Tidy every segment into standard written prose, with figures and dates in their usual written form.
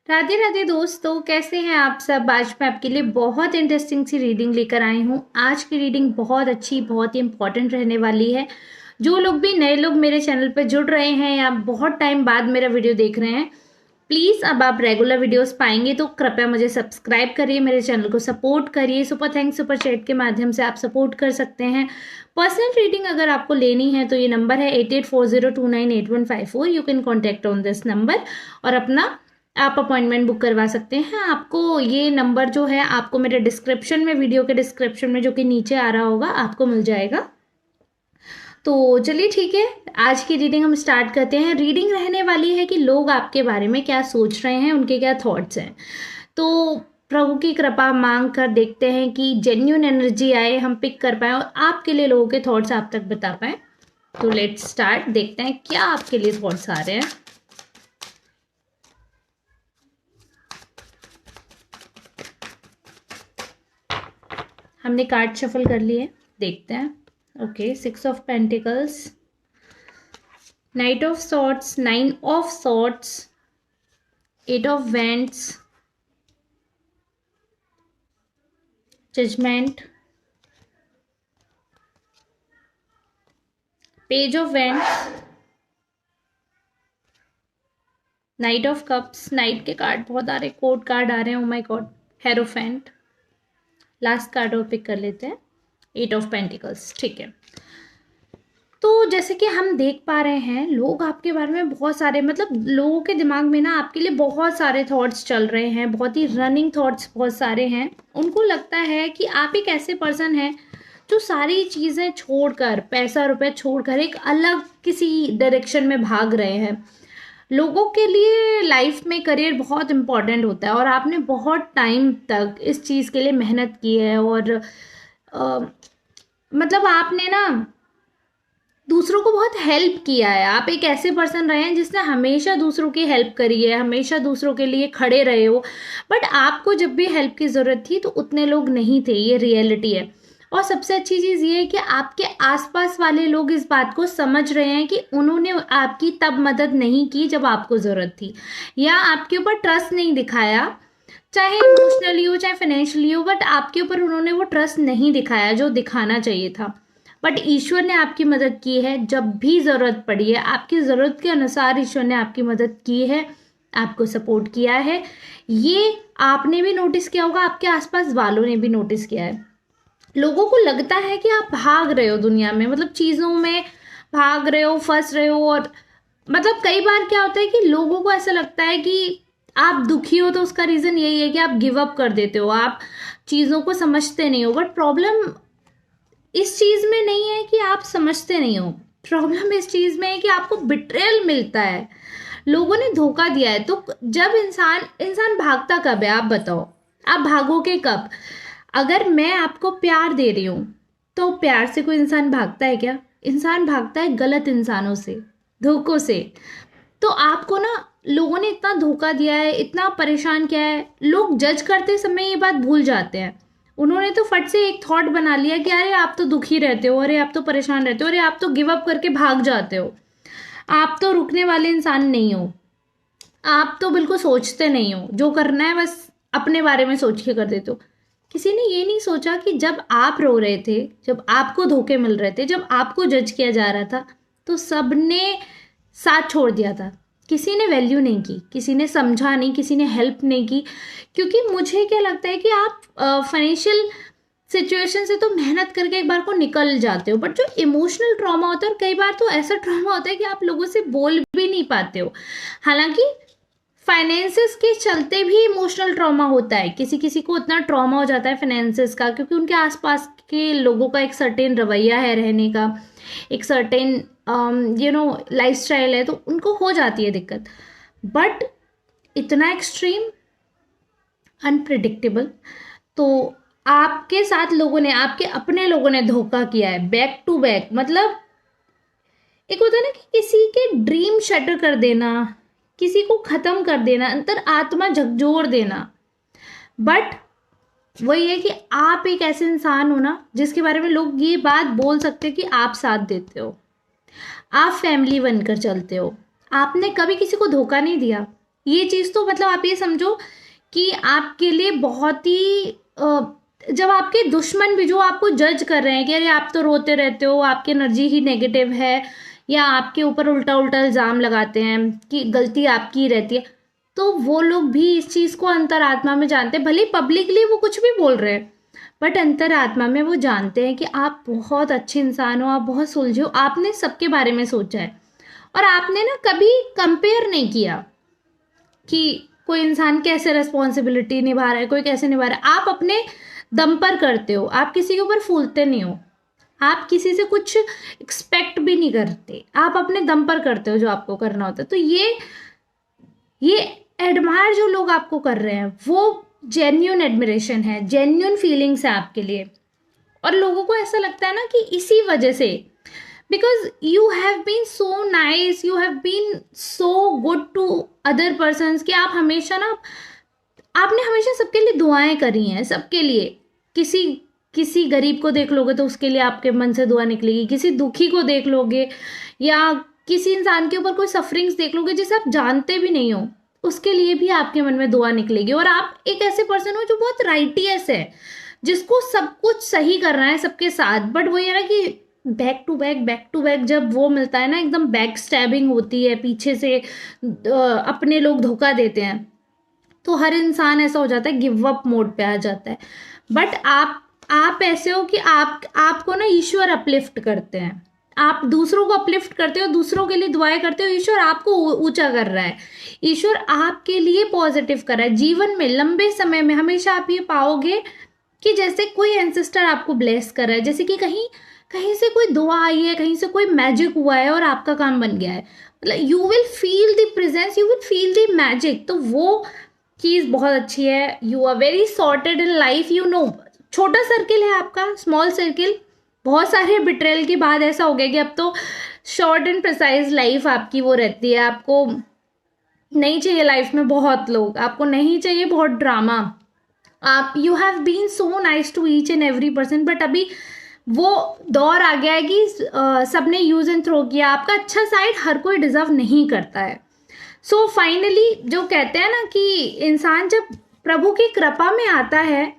राधे राधे दोस्तों, कैसे हैं आप सब। आज मैं आपके लिए बहुत इंटरेस्टिंग सी रीडिंग लेकर आई हूँ। आज की रीडिंग बहुत अच्छी, बहुत ही इंपॉर्टेंट रहने वाली है। जो लोग भी नए लोग मेरे चैनल पर जुड़ रहे हैं या बहुत टाइम बाद मेरा वीडियो देख रहे हैं, प्लीज़ अब आप रेगुलर वीडियोस पाएंगे तो कृपया मुझे सब्सक्राइब करिए, मेरे चैनल को सपोर्ट करिए। सुपर थैंक्स सुपर चैट के माध्यम से आप सपोर्ट कर सकते हैं। पर्सनल रीडिंग अगर आपको लेनी है तो ये नंबर है 8840298154। You can contact on this number और अपना आप अपॉइंटमेंट बुक करवा सकते हैं। आपको ये नंबर जो है आपको मेरे डिस्क्रिप्शन में, वीडियो के डिस्क्रिप्शन में जो कि नीचे आ रहा होगा, आपको मिल जाएगा। तो चलिए ठीक है, आज की रीडिंग हम स्टार्ट करते हैं। रीडिंग रहने वाली है कि लोग आपके बारे में क्या सोच रहे हैं, उनके क्या थॉट्स हैं। तो प्रभु की कृपा मांग कर देखते हैं कि जेन्यून एनर्जी आए, हम पिक कर पाए और आपके लिए लोगों के थॉट्स आप तक बता पाए। तो लेट्स स्टार्ट, देखते हैं क्या आपके लिए थॉट्स आ रहे हैं। हमने कार्ड शफल कर लिए, देखते हैं। Okay, 6 of pentacles, knight of swords, 9 of swords, 8 of wands, judgement, page of wands, knight of cups. Knight के कार्ड बहुत आ रहे, कोर्ट कार्ड आ रहे हैं। Oh my god, hierophant. Last card और पिक कर लेते हैं, 8 ऑफ पेंटिकल्स। ठीक है, तो जैसे कि हम देख पा रहे हैं, लोग आपके बारे में बहुत सारे, मतलब लोगों के दिमाग में ना आपके लिए बहुत सारे थॉट्स चल रहे हैं, बहुत ही रनिंग थॉट्स बहुत सारे हैं। उनको लगता है कि आप एक ऐसे पर्सन हैं जो सारी चीज़ें छोड़कर, पैसा रुपए छोड़कर एक अलग किसी डायरेक्शन में भाग रहे हैं। लोगों के लिए लाइफ में करियर बहुत इम्पोर्टेंट होता है और आपने बहुत टाइम तक इस चीज़ के लिए मेहनत की है और मतलब आपने ना दूसरों को बहुत हेल्प किया है। आप एक ऐसे पर्सन रहे हैं जिसने हमेशा दूसरों की हेल्प करी है, हमेशा दूसरों के लिए खड़े रहे हो। बट आपको जब भी हेल्प की ज़रूरत थी तो उतने लोग नहीं थे, ये रियलिटी है। और सबसे अच्छी चीज़ ये है कि आपके आसपास वाले लोग इस बात को समझ रहे हैं कि उन्होंने आपकी तब मदद नहीं की जब आपको ज़रूरत थी, या आपके ऊपर ट्रस्ट नहीं दिखाया, चाहे इमोशनली हो चाहे फाइनेंशियली हो, बट आपके ऊपर उन्होंने वो ट्रस्ट नहीं दिखाया जो दिखाना चाहिए था। बट ईश्वर ने आपकी मदद की है, जब भी ज़रूरत पड़ी है आपकी ज़रूरत के अनुसार ईश्वर ने आपकी मदद की है, आपको सपोर्ट किया है। ये आपने भी नोटिस किया होगा, आपके आसपास वालों ने भी नोटिस किया है। लोगों को लगता है कि आप भाग रहे हो दुनिया में, मतलब चीज़ों में भाग रहे हो, फंस रहे हो। और मतलब कई बार क्या होता है कि लोगों को ऐसा लगता है कि आप दुखी हो तो उसका रीज़न यही है कि आप गिव अप कर देते हो, आप चीज़ों को समझते नहीं हो। बट प्रॉब्लम इस चीज़ में नहीं है कि आप समझते नहीं हो, प्रॉब्लम इस चीज़ में है कि आपको बिट्रेयल मिलता है, लोगों ने धोखा दिया है। तो जब इंसान इंसान भागता कब है, आप बताओ, आप भागोगे कब? अगर मैं आपको प्यार दे रही हूँ तो प्यार से कोई इंसान भागता है क्या? इंसान भागता है गलत इंसानों से, धोखों से। तो आपको ना लोगों ने इतना धोखा दिया है, इतना परेशान किया है, लोग जज करते समय ये बात भूल जाते हैं। उन्होंने तो फट से एक थॉट बना लिया कि अरे आप तो दुखी रहते हो, अरे आप तो परेशान रहते हो, अरे आप तो गिव अप करके भाग जाते हो, आप तो रुकने वाले इंसान नहीं हो, आप तो बिल्कुल सोचते नहीं हो, जो करना है बस अपने बारे में सोच के कर देते हो। किसी ने ये नहीं सोचा कि जब आप रो रहे थे, जब आपको धोखे मिल रहे थे, जब आपको जज किया जा रहा था, तो सबने साथ छोड़ दिया था। किसी ने वैल्यू नहीं की, किसी ने समझा नहीं, किसी ने हेल्प नहीं की। क्योंकि मुझे क्या लगता है कि आप फाइनेंशियल सिचुएशन से तो मेहनत करके एक बार को निकल जाते हो, बट जो इमोशनल ट्रॉमा होता है, और कई बार तो ऐसा ट्रॉमा होता है कि आप लोगों से बोल भी नहीं पाते हो। हालांकि फाइनेंसेस के चलते भी इमोशनल ट्रॉमा होता है, किसी किसी को इतना ट्रॉमा हो जाता है फाइनेंसेस का, क्योंकि उनके आसपास के लोगों का एक सर्टेन रवैया है रहने का, एक सर्टेन लाइफस्टाइल है, तो उनको हो जाती है दिक्कत। बट इतना एक्सट्रीम, अनप्रिडिक्टेबल, तो आपके साथ लोगों ने, आपके अपने लोगों ने धोखा किया है बैक टू बैक। मतलब एक होता है ना कि किसी के ड्रीम शटर कर देना, किसी को खत्म कर देना, अंतर आत्मा झकझोर देना। बट वही है कि आप एक ऐसे इंसान हो ना जिसके बारे में लोग ये बात बोल सकते हैं कि आप साथ देते हो, आप फैमिली बनकर चलते हो, आपने कभी किसी को धोखा नहीं दिया। ये चीज़ तो मतलब आप ये समझो कि आपके लिए बहुत ही जब आपके दुश्मन भी जो आपको जज कर रहे हैं कि अरे आप तो रोते रहते हो, आपकी एनर्जी ही नेगेटिव है, या आपके ऊपर उल्टा उल्टा इल्ज़ाम लगाते हैं कि गलती आपकी ही रहती है, तो वो लोग भी इस चीज़ को अंतरात्मा में जानते हैं। भले पब्लिकली वो कुछ भी बोल रहे हैं, बट अंतरात्मा में वो जानते हैं कि आप बहुत अच्छे इंसान हो, आप बहुत सुलझे हो, आपने सबके बारे में सोचा है और आपने ना कभी कंपेयर नहीं किया कि कोई इंसान कैसे रिस्पॉन्सिबिलिटी निभा रहा है, कोई कैसे निभा रहा है। आप अपने दम पर करते हो, आप किसी के ऊपर फूलते नहीं हो, आप किसी से कुछ एक्सपेक्ट भी नहीं करते, आप अपने दम पर करते हो जो आपको करना होता है। तो ये एडमायर जो लोग आपको कर रहे हैं वो जेन्यून एडमिरेशन है, जेन्यून फीलिंग्स है आपके लिए। और लोगों को ऐसा लगता है ना कि इसी वजह से, because you have been so nice, you have been so good to other persons, कि आप हमेशा ना, आपने हमेशा सबके लिए दुआएं करी हैं, सबके लिए। किसी किसी गरीब को देख लोगे तो उसके लिए आपके मन से दुआ निकलेगी, किसी दुखी को देख लोगे या किसी इंसान के ऊपर कोई सफरिंग्स देख लोगे जिसे आप जानते भी नहीं हो, उसके लिए भी आपके मन में दुआ निकलेगी। और आप एक ऐसे पर्सन हो जो बहुत राइटियस है, जिसको सब कुछ सही करना है सबके साथ, बट वो ये ना कि बैक टू बैक जब वो मिलता है ना, एकदम बैक स्टैबिंग होती है, पीछे से अपने लोग धोखा देते हैं, तो हर इंसान ऐसा हो जाता है, गिव अप मोड पे आ जाता है। बट आप ऐसे हो कि आपको ना ईश्वर अपलिफ्ट करते हैं, आप दूसरों को अपलिफ्ट करते हो, दूसरों के लिए दुआएं करते हो, ईश्वर आपको ऊंचा कर रहा है, ईश्वर आपके लिए पॉजिटिव कर रहा है। जीवन में लंबे समय में हमेशा आप ये पाओगे कि जैसे कोई एंसेस्टर आपको ब्लेस कर रहा है, जैसे कि कहीं कहीं से कोई दुआ आई है, कहीं से कोई मैजिक हुआ है और आपका काम बन गया है। मतलब you will feel the presence, you will feel the magic. तो वो चीज़ बहुत अच्छी है। You are very sorted in life, you know. छोटा सर्किल है आपका, स्मॉल सर्किल। बहुत सारे बिट्रेल के बाद ऐसा हो गया कि अब तो शॉर्ट एंड प्रिसाइज लाइफ आपकी वो रहती है। आपको नहीं चाहिए लाइफ में बहुत लोग, आपको नहीं चाहिए बहुत ड्रामा। आप you have been so nice to each and every person, but अभी वो दौर आ गया है कि सबने यूज एंड थ्रो किया। आपका अच्छा साइड हर कोई डिजर्व नहीं करता है। सो फाइनली जो कहते हैं ना कि इंसान जब प्रभु की कृपा में आता है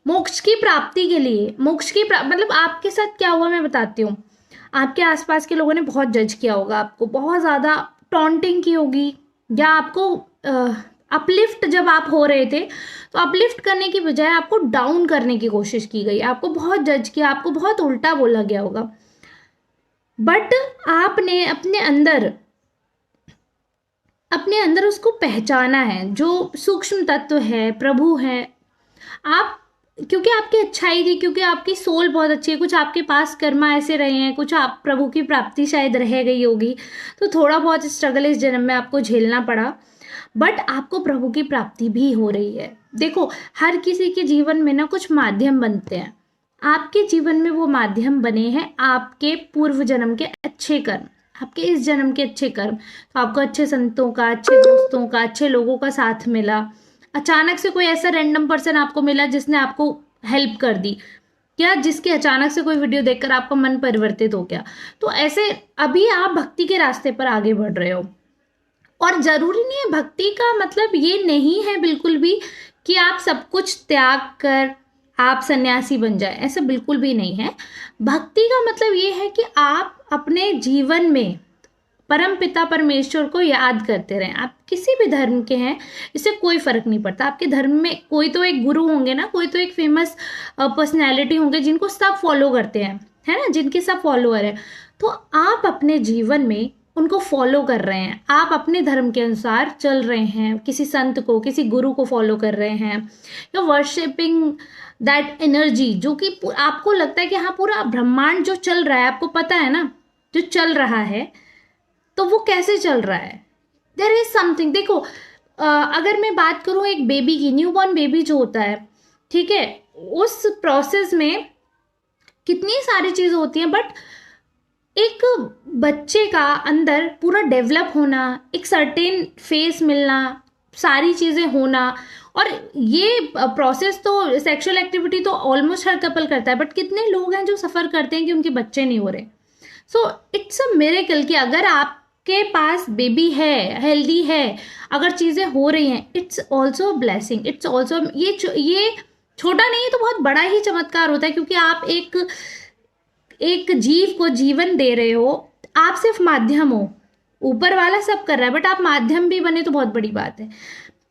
मोक्ष की प्राप्ति के लिए, मतलब आपके साथ क्या हुआ मैं बताती हूँ। आपके आसपास के लोगों ने बहुत जज किया होगा, आपको बहुत ज़्यादा टॉन्टिंग की होगी, या आपको अपलिफ्ट जब आप हो रहे थे तो अपलिफ्ट करने की बजाय आपको डाउन करने की कोशिश की गई, आपको बहुत जज किया, आपको बहुत उल्टा बोला गया होगा। बट आपने अपने अंदर उसको पहचाना है, जो सूक्ष्म तत्व है, प्रभु है। आप, क्योंकि आपकी अच्छाई थी, क्योंकि आपकी सोल बहुत अच्छी है, कुछ आपके पास कर्मा ऐसे रहे हैं, कुछ आप प्रभु की प्राप्ति शायद रह गई होगी, तो थोड़ा बहुत स्ट्रगल इस जन्म में आपको झेलना पड़ा, बट आपको प्रभु की प्राप्ति भी हो रही है। देखो, हर किसी के जीवन में ना कुछ माध्यम बनते हैं। आपके जीवन में वो माध्यम बने हैं आपके पूर्व जन्म के अच्छे कर्म, आपके इस जन्म के अच्छे कर्म। तो आपको अच्छे संतों का, अच्छे दोस्तों का, अच्छे लोगों का साथ मिला। अचानक से कोई ऐसा रैंडम पर्सन आपको मिला जिसने आपको हेल्प कर दी, क्या जिसके अचानक से कोई वीडियो देखकर आपका मन परिवर्तित हो गया। तो ऐसे अभी आप भक्ति के रास्ते पर आगे बढ़ रहे हो। और जरूरी नहीं है, भक्ति का मतलब ये नहीं है बिल्कुल भी कि आप सब कुछ त्याग कर आप सन्यासी बन जाए, ऐसा बिल्कुल भी नहीं है। भक्ति का मतलब ये है कि आप अपने जीवन में परम पिता परमेश्वर को याद करते रहें। आप किसी भी धर्म के हैं, इससे कोई फर्क नहीं पड़ता। आपके धर्म में कोई तो एक गुरु होंगे ना, कोई तो एक फेमस पर्सनैलिटी होंगे जिनको सब फॉलो करते हैं, है ना, जिनके सब फॉलोअर हैं। तो आप अपने जीवन में उनको फॉलो कर रहे हैं, आप अपने धर्म के अनुसार चल रहे हैं, किसी संत को, किसी गुरु को फॉलो कर रहे हैं, या वर्शिपिंग दैट एनर्जी, जो कि आपको लगता है कि हाँ पूरा ब्रह्मांड जो चल रहा है, आपको पता है ना जो चल रहा है, तो वो कैसे चल रहा है। There is something. देखो, अगर मैं बात करूँ एक बेबी की, न्यूबॉर्न बेबी जो होता है, ठीक है, उस प्रोसेस में कितनी सारी चीज़ें होती हैं, बट एक बच्चे का अंदर पूरा डेवलप होना, एक सर्टेन फेस मिलना, सारी चीज़ें होना, और ये प्रोसेस तो सेक्सुअल एक्टिविटी तो ऑलमोस्ट हर कपल करता है, बट कितने लोग हैं जो सफ़र करते हैं कि उनके बच्चे नहीं हो रहे। सो इट्स अ मिरेकल कि अगर आप के पास बेबी है, हेल्दी है, अगर चीज़ें हो रही हैं, it's also blessing, it's also ये छोटा नहीं है तो बहुत बड़ा ही चमत्कार होता है, क्योंकि आप एक जीव को जीवन दे रहे हो। आप सिर्फ माध्यम हो, ऊपर वाला सब कर रहा है, बट आप माध्यम भी बने तो बहुत बड़ी बात है।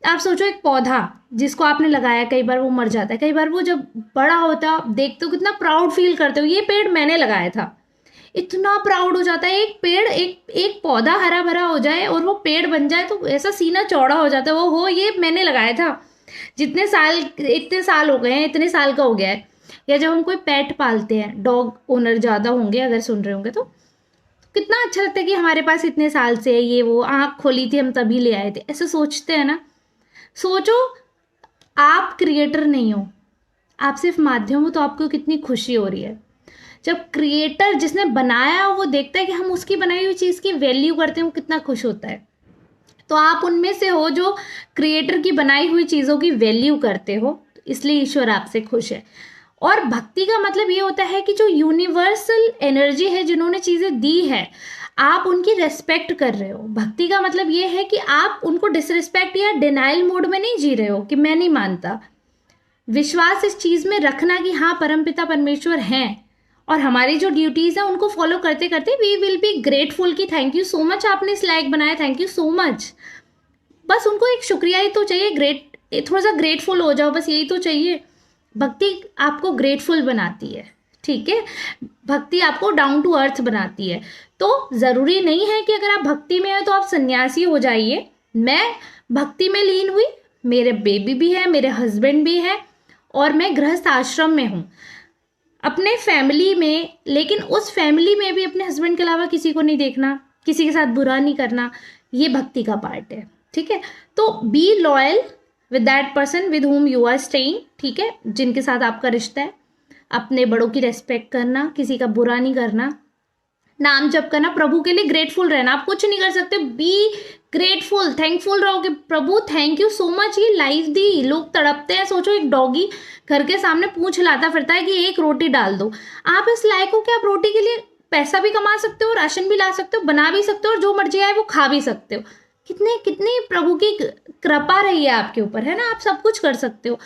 आप सोचो एक पौधा जिसको आपने लगाया, कई बार वो मर जाता है, कई बार वो जब बड़ा होता है आप देखते हो कितना प्राउड फील करते हो, ये पेड़ मैंने लगाया था, इतना प्राउड हो जाता है। एक पेड़, एक पौधा हरा भरा हो जाए और वो पेड़ बन जाए तो ऐसा सीना चौड़ा हो जाता है, वो हो ये मैंने लगाया था, जितने साल, इतने साल हो गए हैं, इतने साल का हो गया है। या जब हम कोई पेट पालते हैं, डॉग ओनर ज़्यादा होंगे अगर सुन रहे होंगे तो कितना अच्छा लगता है कि हमारे पास इतने साल से है, ये वो आँख खोली थी हम तभी ले आए थे, ऐसे सोचते हैं ना। सोचो आप क्रिएटर नहीं हो, आप सिर्फ माध्यम हो, तो आपको कितनी खुशी हो रही है। जब क्रिएटर जिसने बनाया वो देखता है कि हम उसकी बनाई हुई चीज़ की वैल्यू करते हैं, वो कितना खुश होता है। तो आप उनमें से हो जो क्रिएटर की बनाई हुई चीज़ों की वैल्यू करते हो, इसलिए ईश्वर आपसे खुश है। और भक्ति का मतलब ये होता है कि जो यूनिवर्सल एनर्जी है, जिन्होंने चीज़ें दी है, आप उनकी रेस्पेक्ट कर रहे हो। भक्ति का मतलब ये है कि आप उनको डिसरिस्पेक्ट या डिनाइल मोड में नहीं जी रहे हो कि मैं नहीं मानता। विश्वास इस चीज़ में रखना कि हाँ परमपिता परमेश्वर हैं, और हमारी जो ड्यूटीज़ हैं उनको फॉलो करते करते वी विल बी ग्रेटफुल कि थैंक यू सो मच, आपने इस लायक बनाया, थैंक यू सो मच। बस उनको एक शुक्रिया ही तो चाहिए, थोड़ा सा ग्रेटफुल हो जाओ, बस यही तो चाहिए। भक्ति आपको ग्रेटफुल बनाती है, ठीक है, भक्ति आपको डाउन टू अर्थ बनाती है। तो ज़रूरी नहीं है कि अगर आप भक्ति में हैं तो आप सन्यासी हो जाइए। मैं भक्ति में लीन हुई, मेरे बेबी भी है, मेरे हस्बैंड भी है, और मैं गृहस्थ आश्रम में हूँ अपने फैमिली में, लेकिन उस फैमिली में भी अपने हस्बैंड के अलावा किसी को नहीं देखना, किसी के साथ बुरा नहीं करना, ये भक्ति का पार्ट है, ठीक है। तो be loyal with that person with whom you are staying, ठीक है, जिनके साथ आपका रिश्ता है। अपने बड़ों की रेस्पेक्ट करना, किसी का बुरा नहीं करना, नाम जप करना, प्रभु के लिए ग्रेटफुल रहना। आप कुछ नहीं कर सकते, बी ग्रेटफुल, थैंकफुल रहो कि प्रभु थैंक यू सो मच, ये लाइफ दी। लोग तड़पते हैं, सोचो एक डॉगी घर के सामने पूंछ हिलाता फिरता है कि एक रोटी डाल दो। आप इस लायक हो कि आप रोटी के लिए पैसा भी कमा सकते हो, राशन भी ला सकते हो, बना भी सकते हो, और जो मर्जी आए वो खा भी सकते हो। कितने कितनी प्रभु की कृपा रही है आपके ऊपर, है ना। आप सब कुछ कर सकते हो,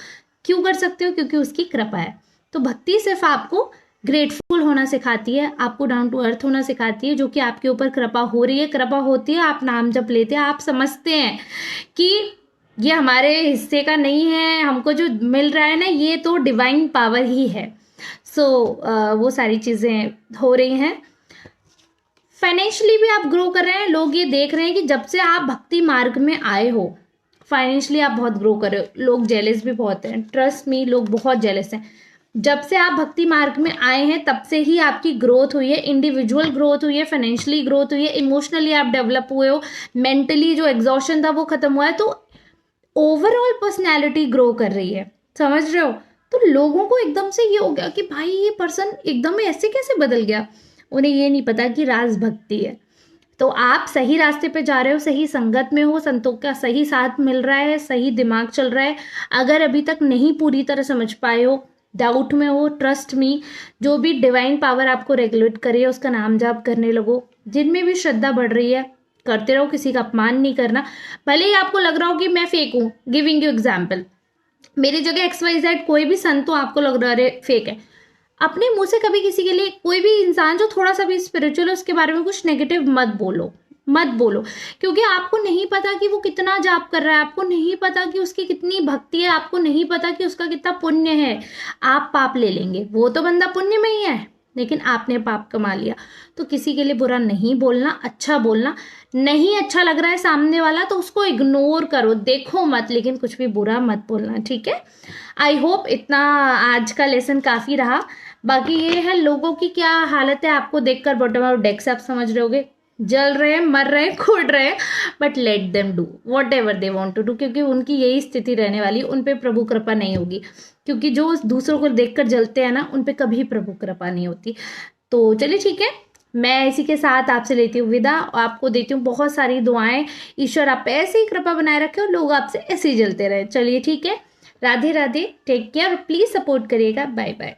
क्यों कर सकते हो? क्योंकि उसकी कृपा है। तो भक्ति सिर्फ आपको ग्रेटफुल होना सिखाती है, आपको डाउन टू अर्थ होना सिखाती है, जो कि आपके ऊपर कृपा हो रही है, कृपा होती है, आप नाम जप लेते हैं, आप समझते हैं कि ये हमारे हिस्से का नहीं है, हमको जो मिल रहा है ना ये तो डिवाइन पावर ही है। वो सारी चीज़ें हो रही हैं। फाइनेंशियली भी आप ग्रो कर रहे हैं, लोग ये देख रहे हैं कि जब से आप भक्ति मार्ग में आए हो फाइनेंशियली आप बहुत ग्रो कर रहे हो। लोग जेलस भी बहुत हैं, ट्रस्ट मी, लोग बहुत जेलस हैं। जब से आप भक्ति मार्ग में आए हैं तब से ही आपकी ग्रोथ हुई है, इंडिविजुअल ग्रोथ हुई है, फाइनेंशियली ग्रोथ हुई है, इमोशनली आप डेवलप हुए हो, मेंटली जो एग्जॉशन था वो खत्म हुआ है। तो ओवरऑल पर्सनैलिटी ग्रो कर रही है, समझ रहे हो। तो लोगों को एकदम से ये हो गया कि भाई ये पर्सन एकदम ऐसे कैसे बदल गया। उन्हें ये नहीं पता कि राज भक्ति है। तो आप सही रास्ते पे जा रहे हो, सही संगत में हो, संतों का सही साथ मिल रहा है, सही दिमाग चल रहा है। अगर अभी तक नहीं पूरी तरह समझ पाए हो, डाउट में हो, ट्रस्ट मी, जो भी डिवाइन पावर आपको रेगुलेट करे उसका नाम जाप करने लगो। जिनमें भी श्रद्धा बढ़ रही है करते रहो, किसी का अपमान नहीं करना। भले ही आपको लग रहा हो कि मैं फेक हूँ, गिविंग यू एग्जाम्पल, मेरी जगह XYZ कोई भी संत हो, आपको लग रहा है फेक है, अपने मुंह से कभी किसी के लिए, कोई भी इंसान जो थोड़ा सा भी स्पिरिचुअल है उसके बारे में कुछ नेगेटिव मत बोलो, मत बोलो। क्योंकि आपको नहीं पता कि वो कितना जाप कर रहा है, आपको नहीं पता कि उसकी कितनी भक्ति है, आपको नहीं पता कि उसका कितना पुण्य है। आप पाप ले लेंगे, वो तो बंदा पुण्य में ही है, लेकिन आपने पाप कमा लिया। तो किसी के लिए बुरा नहीं बोलना, अच्छा बोलना। नहीं अच्छा लग रहा है सामने वाला तो उसको इग्नोर करो, देखो मत, लेकिन कुछ भी बुरा मत बोलना, ठीक है। आई होप इतना आज का लेसन काफ़ी रहा। बाकी ये है लोगों की क्या हालत है आपको देखकर बॉटम ऑफ डेक से आप समझ रहे होगे, जल रहे हैं, मर रहे हैं, खुड़ रहे हैं, but let them do whatever they want to do, क्योंकि उनकी यही स्थिति रहने वाली, उन पे प्रभु कृपा नहीं होगी। क्योंकि जो दूसरों को देखकर जलते हैं ना, उन पे कभी प्रभु कृपा नहीं होती। तो चलिए ठीक है, मैं इसी के साथ आपसे लेती हूँ विदा, आपको देती हूँ बहुत सारी दुआएं। ईश्वर आप पे ऐसी ही कृपा बनाए रखे और लोग आपसे ऐसे ही जलते रहे। चलिए ठीक है, Radhe Radhe, take care, please support करिएगा, बाय बाय।